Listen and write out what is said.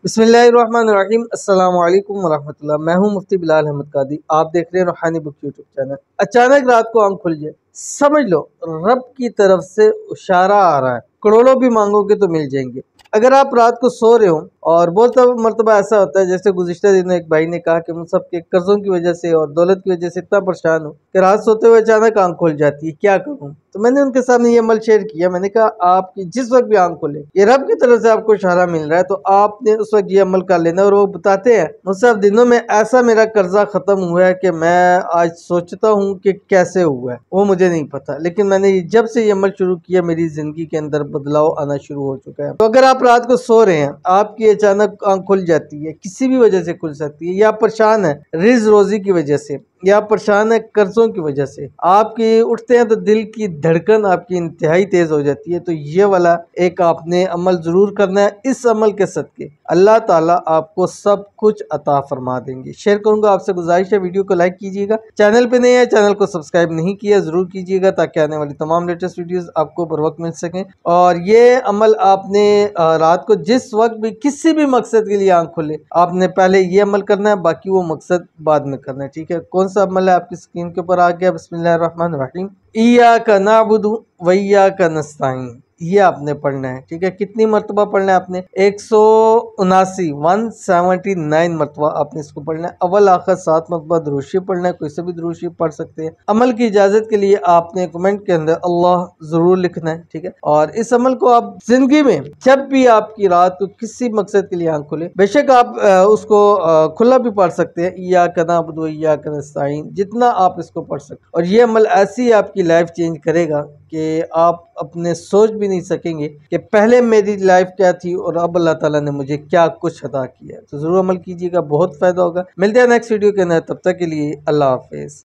बिस्मिल्लाहिर्रहमानिर्रहीम। अस्सलाम वालेकुम वरहमतुल्लाह। मैं हूं मुफ्ती बिलाल अहमद कादी। आप देख रहे हैं रूहानी बुक यूट्यूब चैनल। अचानक रात को आंख खुल जाए, समझ लो रब की तरफ से इशारा आ रहा है, करोड़ों भी मांगोगे तो मिल जाएंगे। अगर आप रात को सो रहे हो और बहुत मरतबा ऐसा होता है, जैसे गुज़िश्ता दिनों एक भाई ने कहा कि मुझ सबके कर्जों की वजह से और दौलत की वजह से इतना परेशान हूँ कि रात सोते हुए अचानक आंख खुल जाती है, क्या करूँ। तो मैंने उनके सामने ये अमल शेयर किया। मैंने कहा आपकी जिस वक्त भी आंख खुले, ये रब की तरफ से आपको इशारा मिल रहा है, तो आपने उस वक्त ये अमल कर लेना। और वो बताते हैं मुझसे दिनों में ऐसा मेरा कर्जा खत्म हुआ है कि मैं आज सोचता हूँ कि कैसे हुआ है, वो मुझे नहीं पता, लेकिन मैंने जब से ये अमल शुरू किया मेरी जिंदगी के अंदर बदलाव आना शुरू हो चुका है। तो अगर आप रात को सो रहे हैं, आपकी अचानक आंख खुल जाती है, किसी भी वजह से खुल सकती है, या परेशान है रिज रोजी की वजह से, या परेशान है कर्जों की वजह से, आपकी उठते हैं तो दिल की धड़कन आपकी इंतहाई तेज हो जाती है, तो ये वाला एक आपने अमल जरूर करना है। इस अमल के सदके अल्लाह ताला आपको सब कुछ अता फरमा देंगे। शेयर करूंगा, आपसे गुजारिश है वीडियो को लाइक कीजिएगा। चैनल पे नए हैं, चैनल को सब्सक्राइब नहीं किया जरूर कीजिएगा, ताकि आने वाली तमाम लेटेस्ट वीडियोस आपको बर वक्त मिल सकें। और ये अमल आपने रात को जिस वक्त भी किसी भी मकसद के लिए आंख खुले, आपने पहले ये अमल करना है, बाकी वो मकसद बाद में करना है। ठीक है, कौन सा अमल है आपकी स्क्रीन के ऊपर आ गया। बिस्मिल्लाहिर्रहमानिर्रहीम। इय्याका नअबुदु व इय्याका नस्तईन, ये आपने पढ़ना है। ठीक है, कितनी मरतबा पढ़ना है आपने? 179 मरतबा आपने इसको पढ़ना है। अव्वल आखिर 7 मरतबा दुरूद शरीफ पढ़ना है। कोई से भी दुरूद शरीफ पढ़ सकते हैं। अमल की इजाजत के लिए आपने कमेंट के अंदर अल्लाह जरूर लिखना है। ठीक है, और इस अमल को आप जिंदगी में जब भी आपकी रात को किसी मकसद के लिए आंख खुले, बेशक आप उसको खुला भी पढ़ सकते हैं, इय्याका नअबुदु व इय्याका नस्तईन, जितना आप इसको पढ़ सकते। और ये अमल ऐसी आपकी लाइफ चेंज करेगा कि आप अपने सोच भी नहीं सकेंगे कि पहले मेरी लाइफ क्या थी और अब अल्लाह ताला ने मुझे क्या कुछ अता किया है। तो जरूर अमल कीजिएगा, बहुत फायदा होगा। मिलते हैं नेक्स्ट वीडियो के अंदर, तब तक के लिए अल्लाह हाफिज।